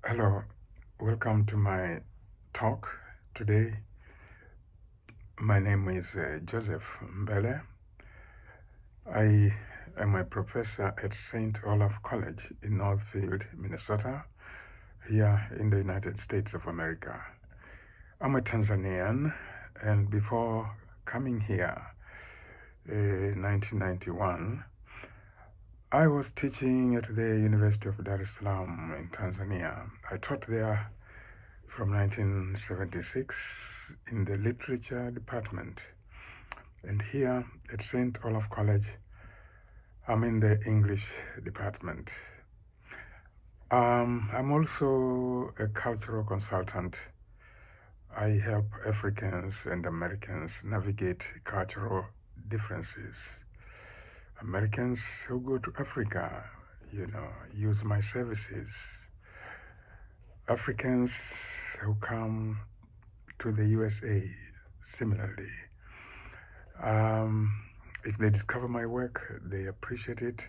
Hello, welcome to my talk today. My name is Joseph Mbele. I am a professor at St. Olaf College in Northfield, Minnesota, here in the United States of America. I'm a Tanzanian, and before coming here in 1991, I was teaching at the University of Dar es Salaam in Tanzania. I taught there from 1976 in the literature department. And here at St. Olaf College, I'm in the English department. I'm also a cultural consultant. I help Africans and Americans navigate cultural differences. Americans who go to Africa, use my services. Africans who come to the USA, similarly. If they discover my work, they appreciate it.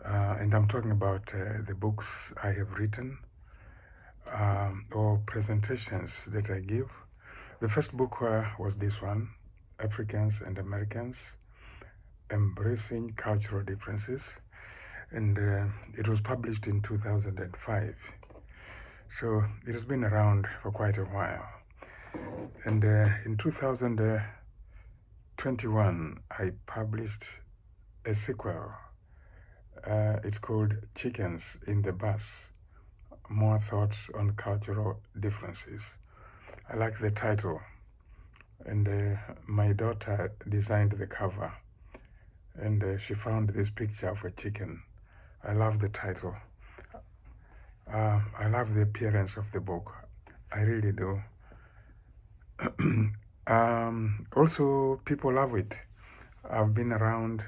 And I'm talking about the books I have written or presentations that I give. The first book was this one, Africans and Americans, Embracing Cultural Differences. And it was published in 2005. So it has been around for quite a while. And in 2021, I published a sequel. It's called Chickens in the Bus, More Thoughts on Cultural Differences. I like the title, and my daughter designed the cover, and she found this picture of a chicken. I love the title. I love the appearance of the book. I really do. Also, people love it. I've been around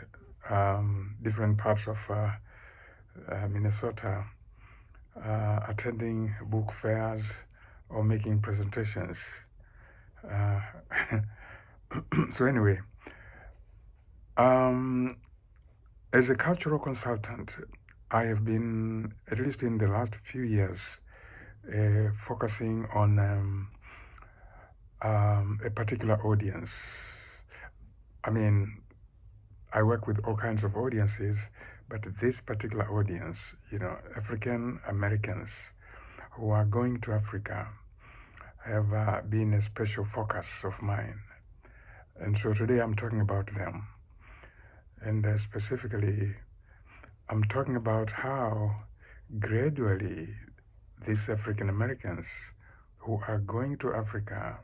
different parts of Minnesota, attending book fairs or making presentations. So anyway, as a cultural consultant, I have been, at least in the last few years, focusing on a particular audience. I mean, I work with all kinds of audiences, but this particular audience, African Americans who are going to Africa, have been a special focus of mine. And so today I'm talking about them. And specifically, I'm talking about how gradually these African Americans who are going to Africa,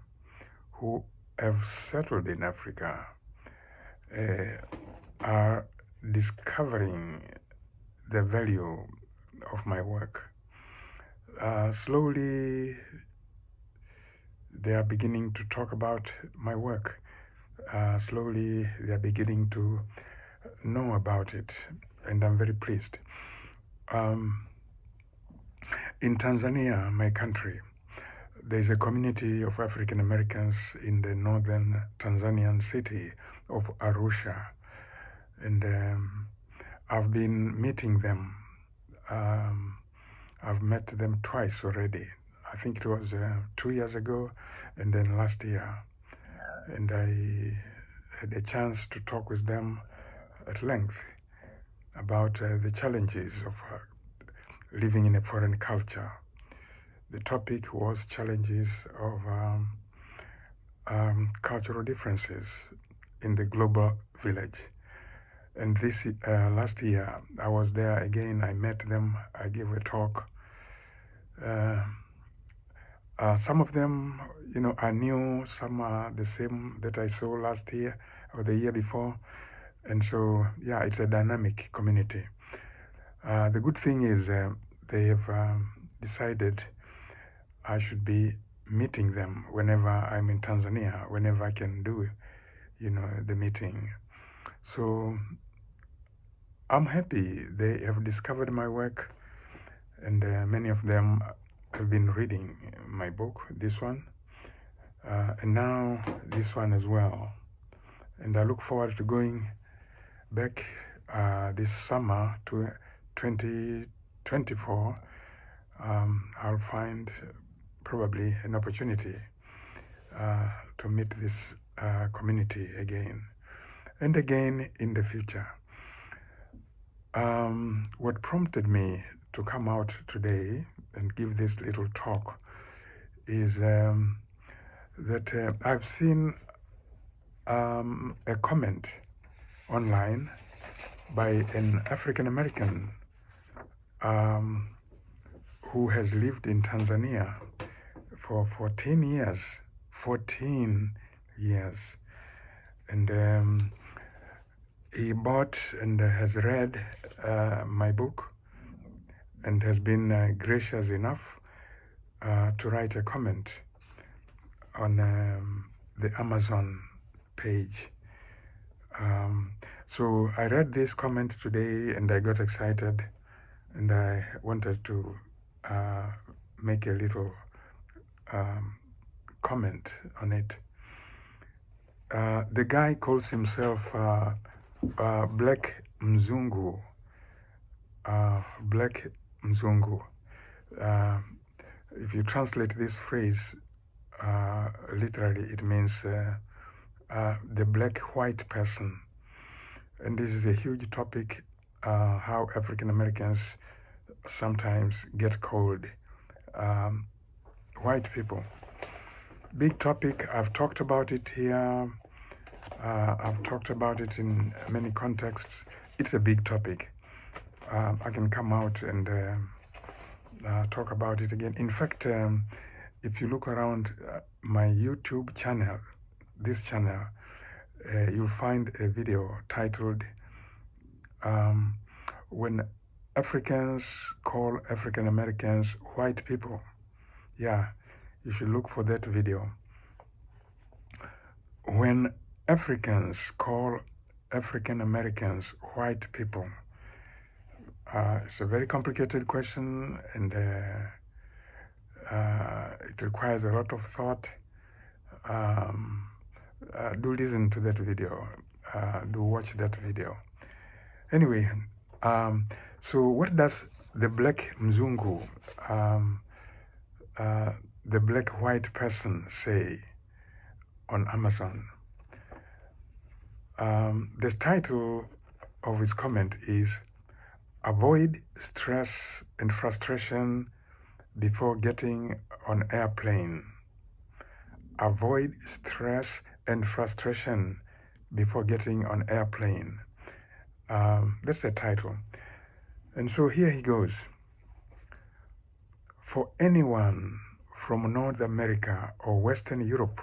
who have settled in Africa, are discovering the value of my work. Slowly, they are beginning to talk about my work. Slowly, they are beginning to know about it, and I'm very pleased. In Tanzania, my country, there's a community of African Americans in the northern Tanzanian city of Arusha, and I've been meeting them. I've met them twice already. I think it was 2 years ago and then last year. And I had a chance to talk with them at length about the challenges of living in a foreign culture. The topic was challenges of cultural differences in the global village. And this last year, I was there again. I met them. I gave a talk. Some of them, are new. Some are the same that I saw last year or the year before. And so, yeah, it's a dynamic community. The good thing is they have decided I should be meeting them whenever I'm in Tanzania, whenever I can do, the meeting. So I'm happy they have discovered my work, and many of them have been reading my book, this one, and now this one as well. And I look forward to going back this summer to 2024 I'll find probably an opportunity to meet this community again and again in the future. What prompted me to come out today and give this little talk is that I've seen a comment online by an African American who has lived in Tanzania for 14 years. 14 years. And he bought and has read my book and has been gracious enough to write a comment on the Amazon page. So I read this comment today and I got excited and I wanted to make a little comment on it. The guy calls himself Black Mzungu. Black Mzungu. If you translate this phrase literally, it means the black-white person. And this is a huge topic, how African Americans sometimes get called white people. Big topic. I've talked about it here. I've talked about it in many contexts. It's a big topic. I can come out and talk about it again. In fact, if you look around my YouTube channel, this channel, you'll find a video titled When Africans Call African Americans White People. Yeah, you should look for that video. When Africans call African Americans white people. It's a very complicated question, and it requires a lot of thought. Do listen to that video. Do watch that video. Anyway, so what does the Black Mzungu, the black-white person, say on Amazon? The title of his comment is Avoid Stress and Frustration Before Getting on Airplane. Avoid stress and frustration before getting on airplane. That's the title. And so here he goes. For anyone from North America or Western Europe,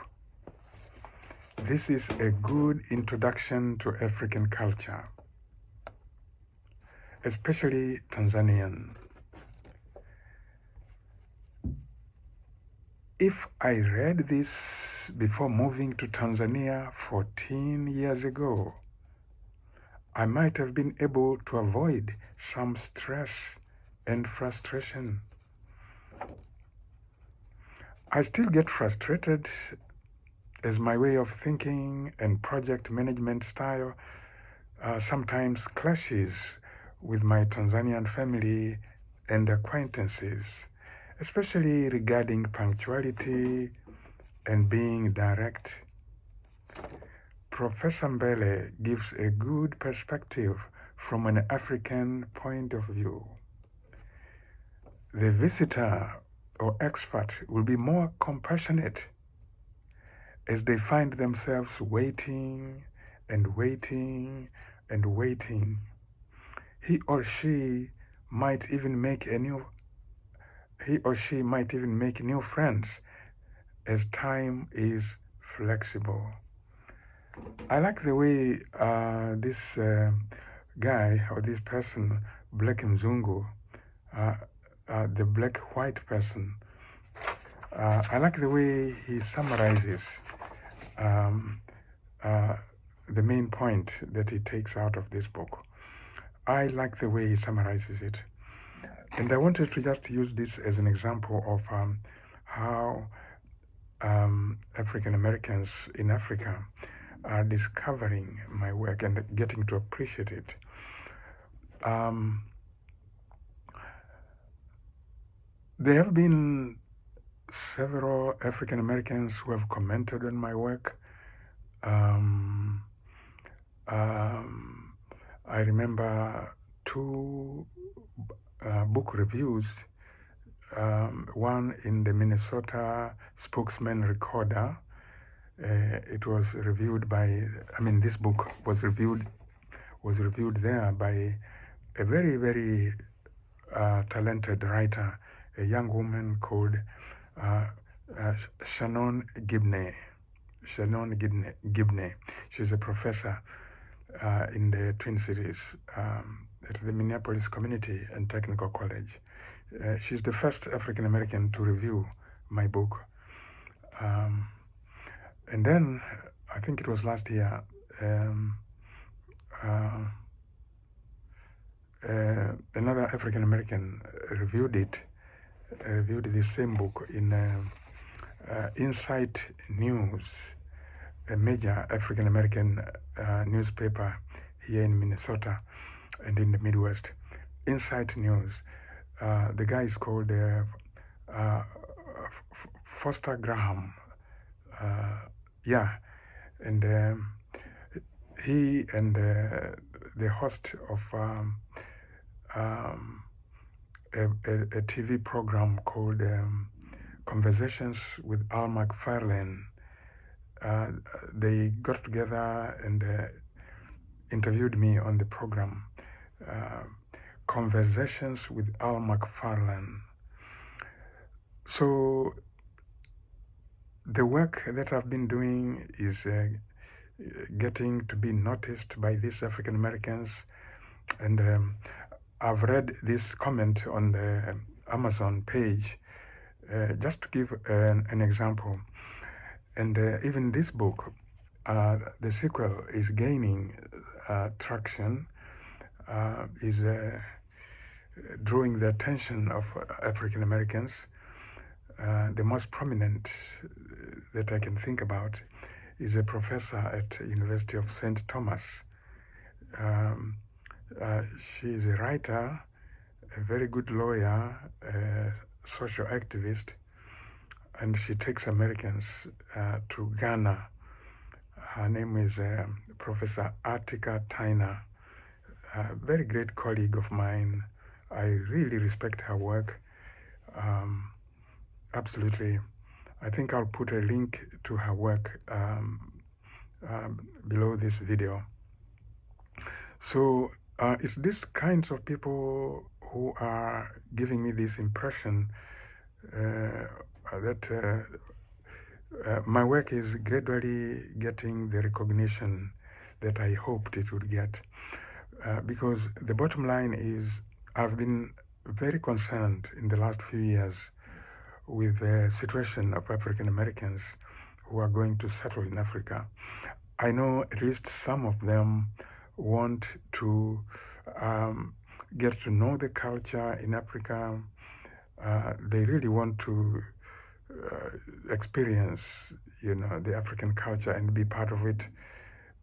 this is a good introduction to African culture, especially Tanzanian. If I read this before moving to Tanzania 14 years ago, I might have been able to avoid some stress and frustration. I still get frustrated as my way of thinking and project management style sometimes clashes with my Tanzanian family and acquaintances, especially regarding punctuality and being direct. Professor Mbele gives a good perspective from an African point of view. The visitor or expert will be more compassionate as they find themselves waiting and waiting and waiting. He or she might even make new friends as time is flexible. I like the way this guy or this person, Black Mzungu, the black-white person, I like the way he summarizes the main point that he takes out of this book. I like the way he summarizes it. And I wanted to just use this as an example of how African Americans in Africa are discovering my work and getting to appreciate it. There have been several African Americans who have commented on my work. Um, I remember two book reviews, one in the Minnesota Spokesman Recorder. It was reviewed by, this book was reviewed there by a very, very talented writer, a young woman called Shannon Gibney. She's a professor in the Twin Cities at the Minneapolis Community and Technical College. She's the first African American to review my book. And then, I think it was last year, another African American reviewed the same book in Insight News, a major African American newspaper here in Minnesota and in the Midwest. Insight News. The guy is called Foster Graham. And he and the host of a TV program called Conversations with Al McFarlane. They got together and interviewed me on the program, Conversations with Al McFarlane. So the work that I've been doing is getting to be noticed by these African Americans, and I've read this comment on the Amazon page, just to give an example. And even this book, the sequel, is gaining traction, is drawing the attention of African Americans. The most prominent that I can think about is a professor at University of St. Thomas. She's a writer, a very good lawyer, a social activist, and she takes Americans to Ghana. Her name is Professor Artika Tyner, a very great colleague of mine. I really respect her work. Absolutely. I think I'll put a link to her work below this video. So it's these kinds of people who are giving me this impression that my work is gradually getting the recognition that I hoped it would get. Because the bottom line is, I've been very concerned in the last few years with the situation of African Americans who are going to settle in Africa. I know at least some of them want to get to know the culture in Africa. They really want to experience, the African culture and be part of it,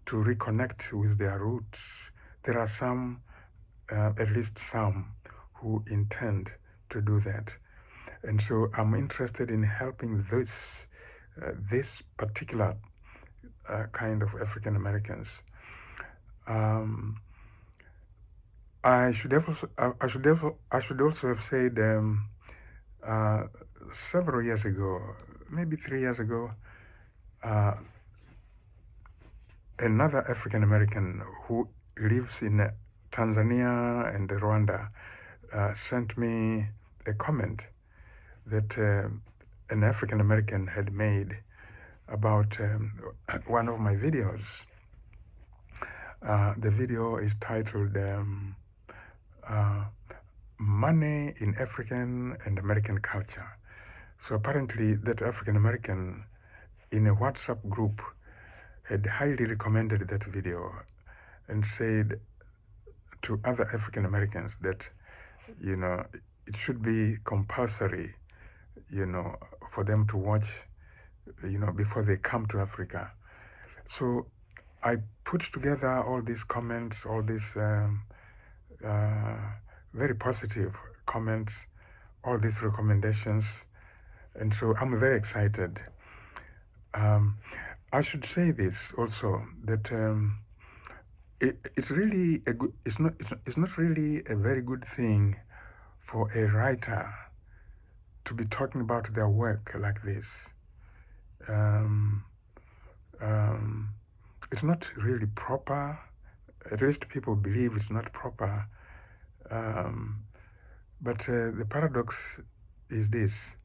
to reconnect with their roots. There are some, at least some, who intend to do that. And so I'm interested in helping this particular kind of African Americans. I should also have said several years ago, maybe 3 years ago, another African American who lives in Tanzania and Rwanda sent me a comment that an African American had made about one of my videos. The video is titled Money in African and American Culture. So apparently that African American in a WhatsApp group had highly recommended that video and said to other African Americans that, it should be compulsory, for them to watch, before they come to Africa. So I put together all these comments, all these very positive comments all these recommendations, and so I'm very excited. I should say this also, that it's really a good. It's not really a very good thing for a writer to be talking about their work like this. Um, um, it's not really proper. At least people believe it's not proper. But the paradox is this.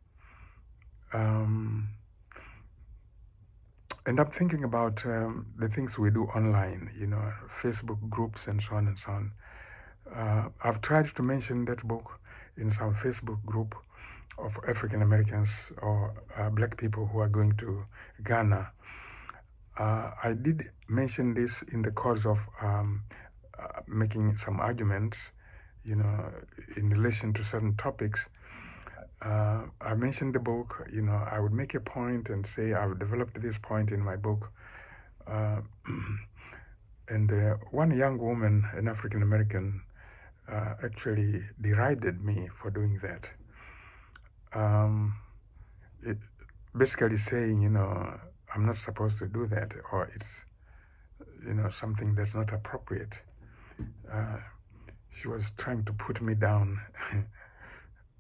And I'm thinking about the things we do online, Facebook groups and so on and so on. I've tried to mention that book in some Facebook group of African Americans or black people who are going to Ghana. I did mention this in the course of making some arguments, in relation to certain topics. I mentioned the book, I would make a point and say I've developed this point in my book. And one young woman, an African American, actually derided me for doing that. It basically saying, I'm not supposed to do that, or it's, something that's not appropriate. She was trying to put me down.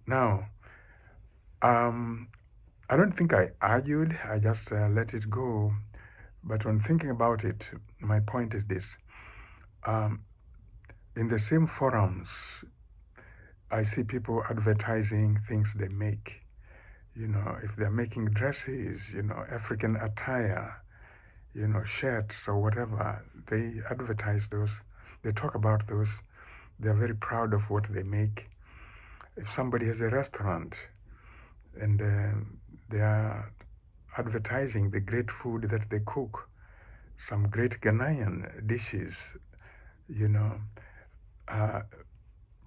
Now, I don't think I argued, I just let it go. But when thinking about it, my point is this. In the same forums, I see people advertising things they make. If they're making dresses, African attire, shirts or whatever, they advertise those. They talk about those. They're very proud of what they make. If somebody has a restaurant and they are advertising the great food that they cook, some great Ghanaian dishes,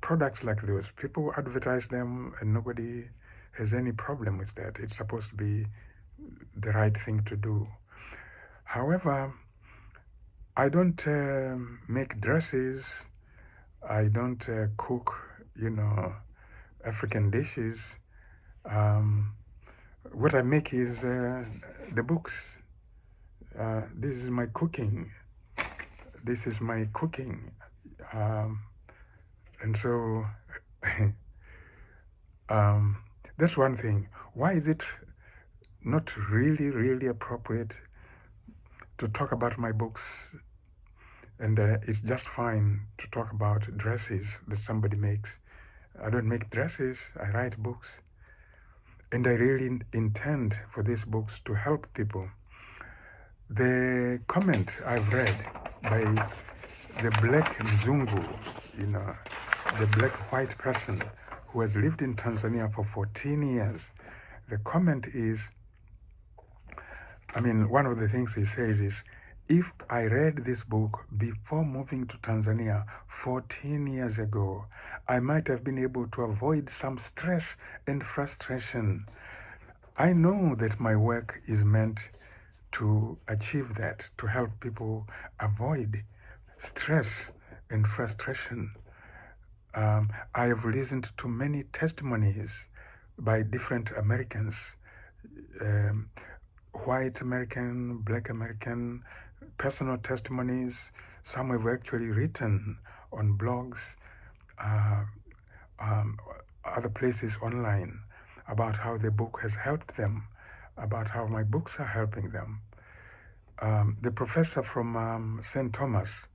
products like those, people advertise them and nobody has any problem with that. It's supposed to be the right thing to do. However, I don't make dresses. I don't cook, African dishes. What I make is the books. This is my cooking. This is my cooking. And so that's one thing. Why is it not really, really appropriate to talk about my books? And it's just fine to talk about dresses that somebody makes. I don't make dresses, I write books. And I really intend for these books to help people. The comment I've read by the black Mzungu, the black white person who has lived in Tanzania for 14 years, the comment is, one of the things he says is, if I read this book before moving to Tanzania 14 years ago, I might have been able to avoid some stress and frustration. I know that my work is meant to achieve that, to help people avoid stress and frustration. I have listened to many testimonies by different Americans, white American, black American, personal testimonies. Some have actually written on blogs, other places online, about how the book has helped them, about how my books are helping them. The professor from St. Thomas,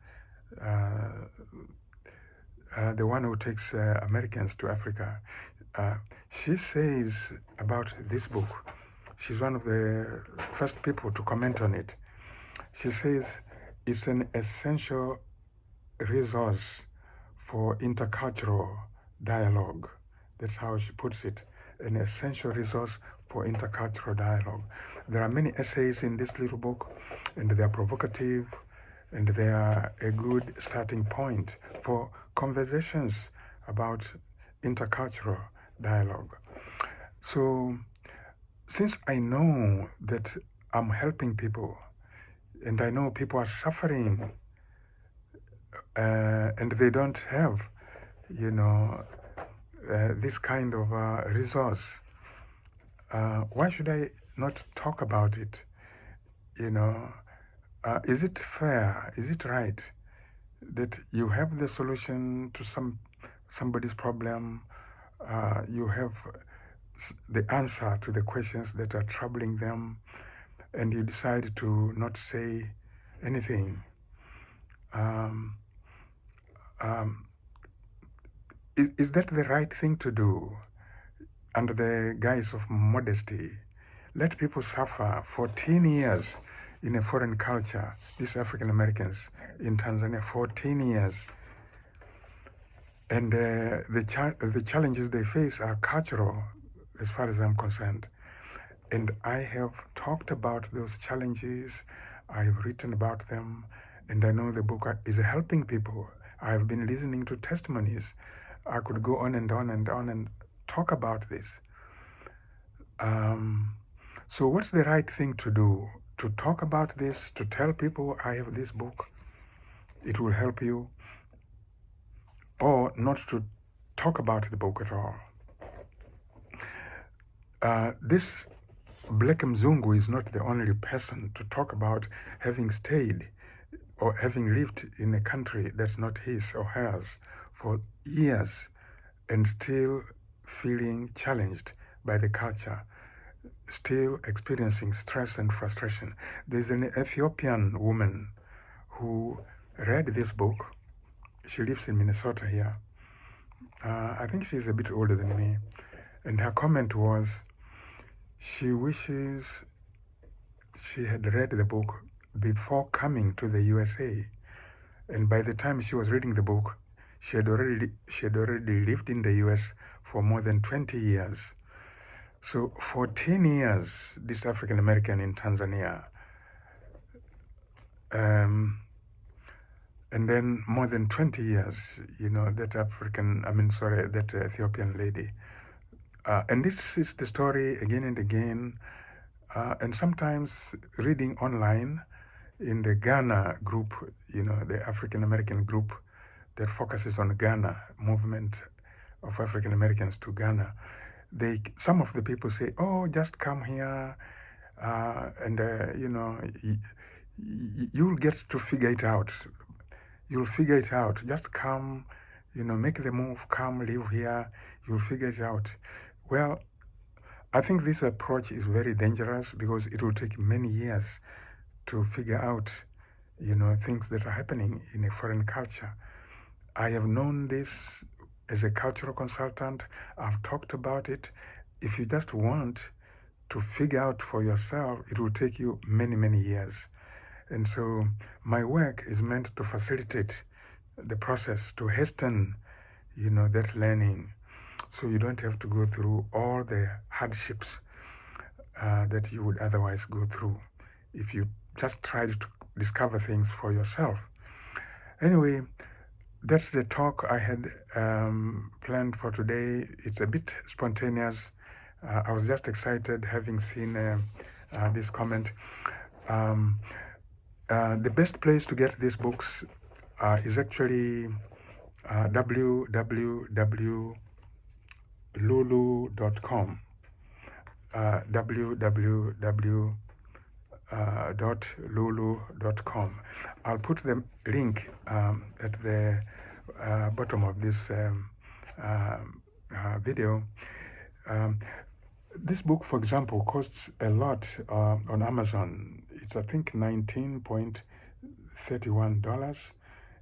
the one who takes Americans to Africa, she says about this book, she's one of the first people to comment on it. She says it's an essential resource for intercultural dialogue. That's how she puts it, an essential resource for intercultural dialogue. There are many essays in this little book, and they are provocative, and they are a good starting point for conversations about intercultural dialogue. So, since I know that I'm helping people, and I know people are suffering, and they don't have, this kind of resource. Why should I not talk about it? Is it fair? Is it right that you have the solution to somebody's problem? You have the answer to the questions that are troubling them, and you decide to not say anything. Is that the right thing to do under the guise of modesty? Let people suffer 14 years in a foreign culture, these African Americans in Tanzania, 14 years. And the challenges they face are cultural, as far as I'm concerned. And I have talked about those challenges, I have written about them, and I know the book is helping people. I have been listening to testimonies. I could go on and on and on and talk about this. So what's the right thing to do? To talk about this, to tell people I have this book, it will help you, or not to talk about the book at all. This Black Mzungu is not the only person to talk about having stayed or having lived in a country that's not his or hers for years and still feeling challenged by the culture, still experiencing stress and frustration. There's an Ethiopian woman who read this book. She lives in Minnesota here. I think she's a bit older than me. And her comment was, she wishes she had read the book before coming to the USA. And by the time she was reading the book, she had already lived in the US for more than 20 years. So 14 years, this African American in Tanzania, and then more than 20 years, that Ethiopian lady. And this is the story again and again, and sometimes reading online in the Ghana group, the African American group that focuses on Ghana, movement of African Americans to Ghana. Some of the people say, oh, just come here, you'll get to figure it out. You'll figure it out. Just come, make the move, come live here, you'll figure it out. Well, I think this approach is very dangerous because it will take many years to figure out, things that are happening in a foreign culture. I have known this as a cultural consultant. I've talked about it. If you just want to figure out for yourself, it will take you many, many years. And so my work is meant to facilitate the process, to hasten, that learning, so you don't have to go through all the hardships that you would otherwise go through if you just tried to discover things for yourself. Anyway, that's the talk I had planned for today. It's a bit spontaneous. I was just excited having seen this comment. The best place to get these books is actually www.lulu.com. www.lulu.com. I'll put the link at the bottom of this video. This book, for example, costs a lot on Amazon. It's, I think, $19.31,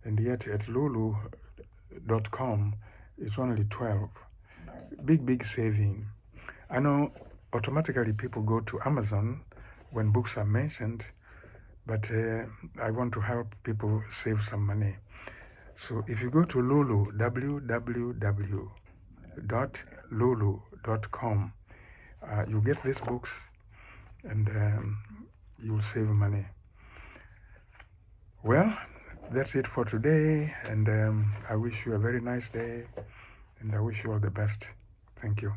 and yet at lulu.com it's only $12. Big saving. I know automatically people go to Amazon when books are mentioned, but I want to help people save some money. So if you go to Lulu, www.lulu.com, you get these books and you'll save money. Well, that's it for today, and I wish you a very nice day, and I wish you all the best. Thank you.